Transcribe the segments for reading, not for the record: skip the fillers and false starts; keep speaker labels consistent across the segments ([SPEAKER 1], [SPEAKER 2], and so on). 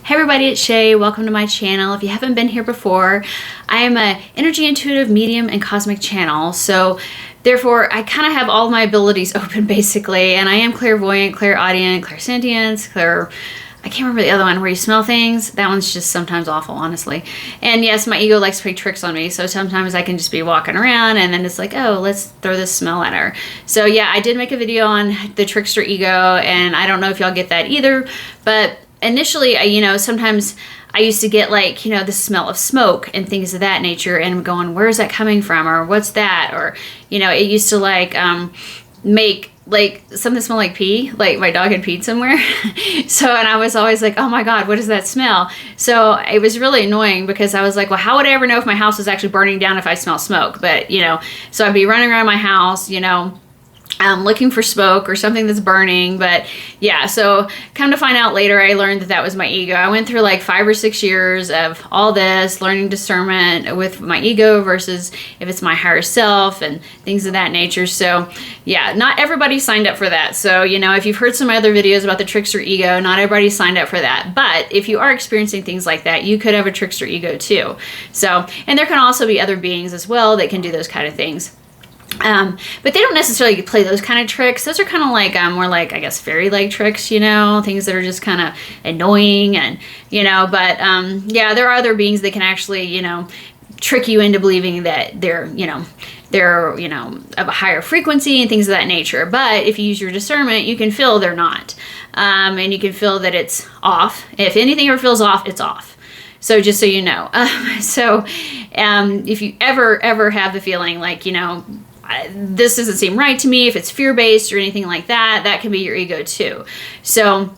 [SPEAKER 1] Hey everybody, it's Shey. Welcome to my channel. If you haven't been here before, I am an energy intuitive medium and cosmic channel. So therefore, I kind of have all my abilities open basically, and I am clairvoyant, clairaudient, clairsentience, I can't remember the other one where you smell things. That one's just sometimes awful, honestly. And yes, my ego likes to play tricks on me. So sometimes I can just be walking around and then it's like, oh, let's throw this smell at her. So yeah, I did make a video on the Trickster Ego, and I don't know if y'all get that either. But initially, sometimes I used to get like, the smell of smoke and things of that nature. And I'm going, where's that coming from? Or what's that? Or, it used to like make like something smell like pee, like my dog had peed somewhere. And I was always like, oh my God, what does that smell? So it was really annoying because I was like, well, how would I ever know if my house was actually burning down if I smell smoke? But, so I'd be running around my house, looking for smoke or something that's burning. But yeah, so come to find out later, I learned that was my ego. I went through like 5 or 6 years of all this, learning discernment with my ego versus if it's my higher self and things of that nature. So yeah, not everybody signed up for that. So, if you've heard some other videos about the Trickster Ego, not everybody signed up for that. But if you are experiencing things like that, you could have a Trickster Ego too. So, and there can also be other beings as well that can do those kind of things. But they don't necessarily play those kind of tricks. Those are kind of like more like, I guess, fairy-like tricks, things that are just kind of annoying and, but yeah, there are other beings that can actually, trick you into believing that they're of a higher frequency and things of that nature. But if you use your discernment, you can feel they're not. And you can feel that it's off. If anything ever feels off, it's off. So just so you know. If you ever have the feeling like, this doesn't seem right to me, if it's fear-based or anything like that, that can be your ego too. So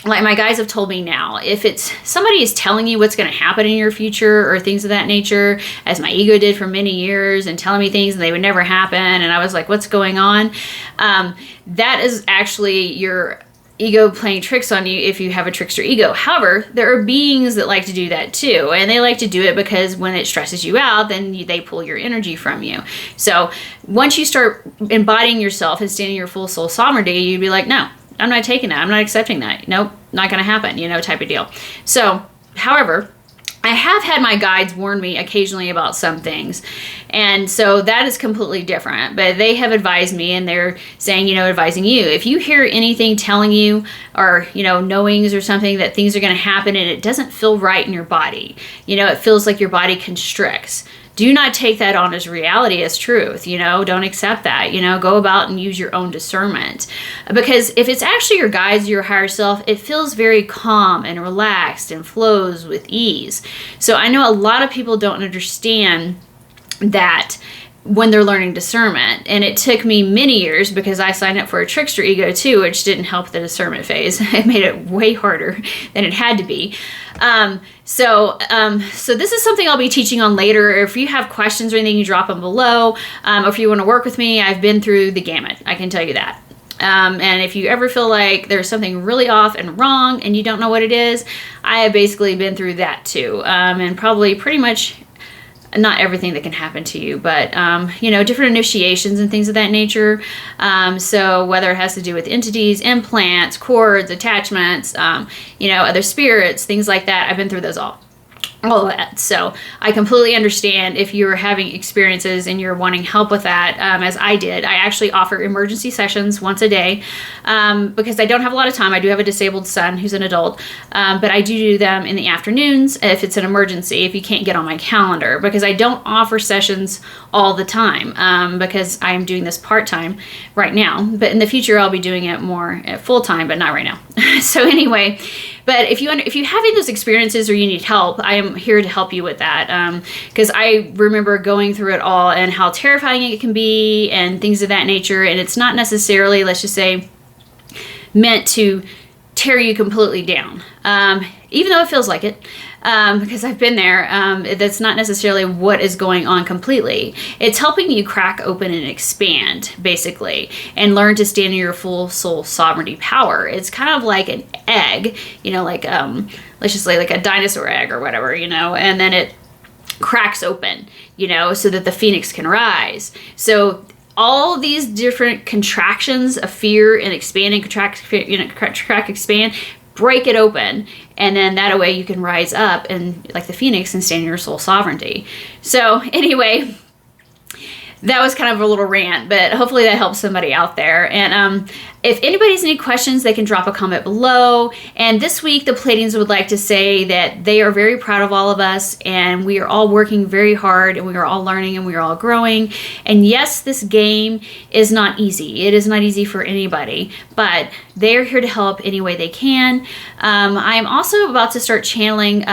[SPEAKER 1] like my guys have told me now, if it's somebody is telling you what's going to happen in your future or things of that nature, as my ego did for many years and telling me things and they would never happen, and I was like, what's going on? That is actually your ego playing tricks on you if you have a trickster ego. However, there are beings that like to do that too, and they like to do it because when it stresses you out, then they pull your energy from you. So once you start embodying yourself and standing your full soul sovereignty, you'd be like, no, I'm not taking that. I'm not accepting that. Nope, not going to happen, type of deal. So, however, I have had my guides warn me occasionally about some things. And so that is completely different. But they have advised me, and they're saying, advising you. If you hear anything telling you or, knowings or something that things are going to happen and it doesn't feel right in your body, it feels like your body constricts. Do not take that on as reality, as truth, don't accept that, go about and use your own discernment. Because if it's actually your guides, your higher self, it feels very calm and relaxed and flows with ease. So I know a lot of people don't understand that when they're learning discernment. And it took me many years because I signed up for a trickster ego too, which didn't help the discernment phase. It made it way harder than it had to be. So this is something I'll be teaching on later. If you have questions or anything, you drop them below. Or if you want to work with me, I've been through the gamut. I can tell you that. And if you ever feel like there's something really off and wrong and you don't know what it is, I have basically been through that too. And probably pretty much not everything that can happen to you, but, different initiations and things of that nature. So whether it has to do with entities, implants, cords, attachments, other spirits, things like that, I've been through those all of that. So I completely understand if you're having experiences and you're wanting help with that, as I did. I actually offer emergency sessions once a day because I don't have a lot of time. I do have a disabled son who's an adult, but I do them in the afternoons if it's an emergency, if you can't get on my calendar, because I don't offer sessions all the time because I'm doing this part-time right now. But in the future, I'll be doing it more full-time, but not right now. So anyway, but if you're having those experiences or you need help, I am here to help you with that. Because I remember going through it all and how terrifying it can be and things of that nature. And it's not necessarily, let's just say, meant to tear you completely down. Even though it feels like it. Because I've been there, that's not necessarily what is going on completely. It's helping you crack open and expand, basically, and learn to stand in your full soul sovereignty power. It's kind of like an egg, like, let's just say like a dinosaur egg or whatever, and then it cracks open, so that the phoenix can rise. So all these different contractions of fear and expand and contract, expand, break it open, and then that way you can rise up and like the phoenix and stand in your soul sovereignty. So anyway, that was kind of a little rant, but hopefully that helps somebody out there. And if anybody has any questions, they can drop a comment below. And this week, the Pleiadians would like to say that they are very proud of all of us, and we are all working very hard, and we are all learning, and we are all growing. And yes, this game is not easy. It is not easy for anybody, but they are here to help any way they can. I am also about to start channeling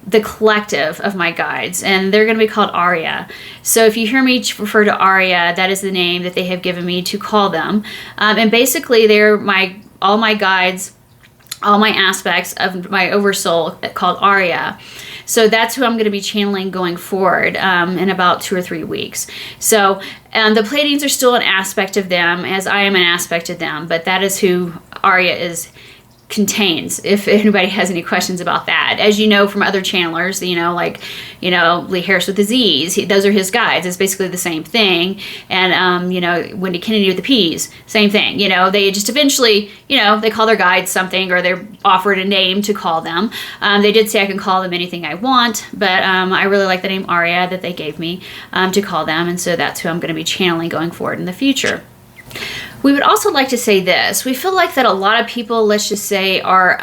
[SPEAKER 1] the collective of my guides, and they're going to be called Arya. So if you hear me refer to Arya, that is the name that they have given me to call them. And basically they're all my guides, all my aspects of my oversoul called Arya. So that's who I'm going to be channeling going forward in about 2 or 3 weeks. So the Pleiadians are still an aspect of them, as I am an aspect of them, but that is who Arya contains, if anybody has any questions about that. As you know from other channelers, like Lee Harris with the Z's, those are his guides. It's basically the same thing. And Wendy Kennedy with the P's, same thing. They just eventually, they call their guides something, or they're offered a name to call them. They did say I can call them anything I want, but I really like the name Arya that they gave me to call them, and so that's who I'm going to be channeling going forward in the future. We would also like to say this. We feel like that a lot of people, let's just say, are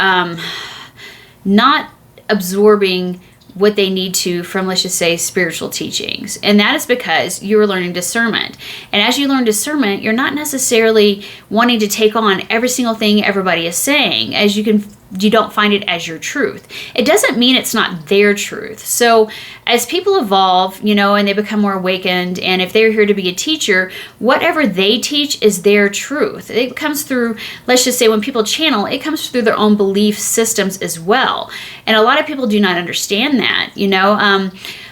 [SPEAKER 1] not absorbing what they need to from, let's just say, spiritual teachings. And that is because you are learning discernment. And as you learn discernment, you're not necessarily wanting to take on every single thing everybody is saying, as you don't find it as your truth. It doesn't mean it's not their truth. So as people evolve, and they become more awakened, and if they're here to be a teacher, whatever they teach is their truth. It comes through, let's just say, when people channel, it comes through their own belief systems as well. And a lot of people do not understand that,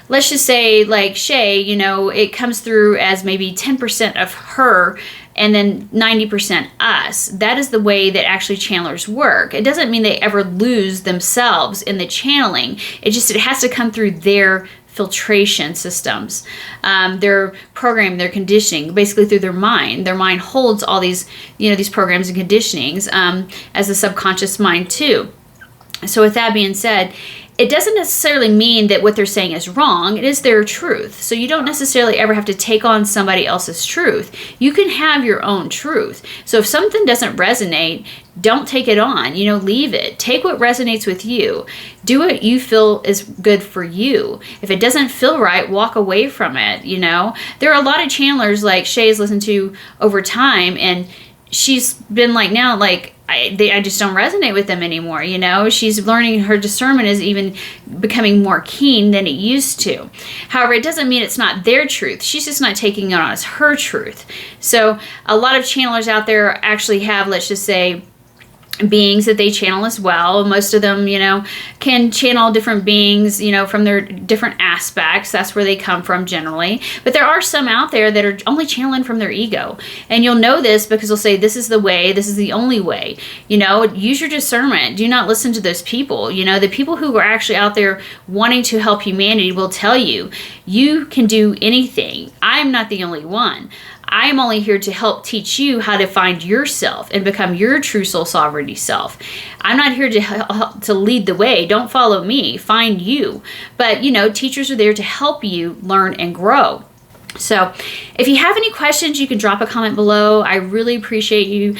[SPEAKER 1] let's just say, like Shey, it comes through as maybe 10% of her and then 90% us. That is the way that actually channelers work. It doesn't mean they ever lose themselves in the channeling. It has to come through their filtration systems, their program, their conditioning, basically through their mind. Their mind holds all these, these programs and conditionings as a subconscious mind too. So with that being said, it doesn't necessarily mean that what they're saying is wrong. It is their truth. So you don't necessarily ever have to take on somebody else's truth. You can have your own truth. So if something doesn't resonate, don't take it on. Leave it. Take what resonates with you. Do what you feel is good for you. If it doesn't feel right, walk away from it. There are a lot of channelers like Shey's listened to over time, and she's been like, now, like, I just don't resonate with them anymore. She's learning, her discernment is even becoming more keen than it used to. However, it doesn't mean it's not their truth. She's just not taking it on as her truth. So a lot of channelers out there actually have, let's just say, beings that they channel as well. Most of them, can channel different beings, from their different aspects. That's where they come from generally. But there are some out there that are only channeling from their ego. And you'll know this because they'll say, this is the way, this is the only way. Use your discernment. Do not listen to those people. The people who are actually out there wanting to help humanity will tell you, you can do anything. I'm not the only one. I'm only here to help teach you how to find yourself and become your true soul sovereignty self. I'm not here to lead the way. Don't follow me. Find you. But, teachers are there to help you learn and grow. So if you have any questions, you can drop a comment below. I really appreciate you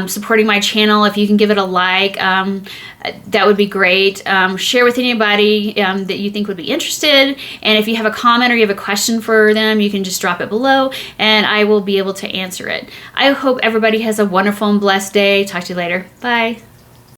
[SPEAKER 1] supporting my channel. If you can give it a like, that would be great. Share with anybody that you think would be interested. And if you have a comment or you have a question for them, you can just drop it below and I will be able to answer it. I hope everybody has a wonderful and blessed day. Talk to you later. Bye.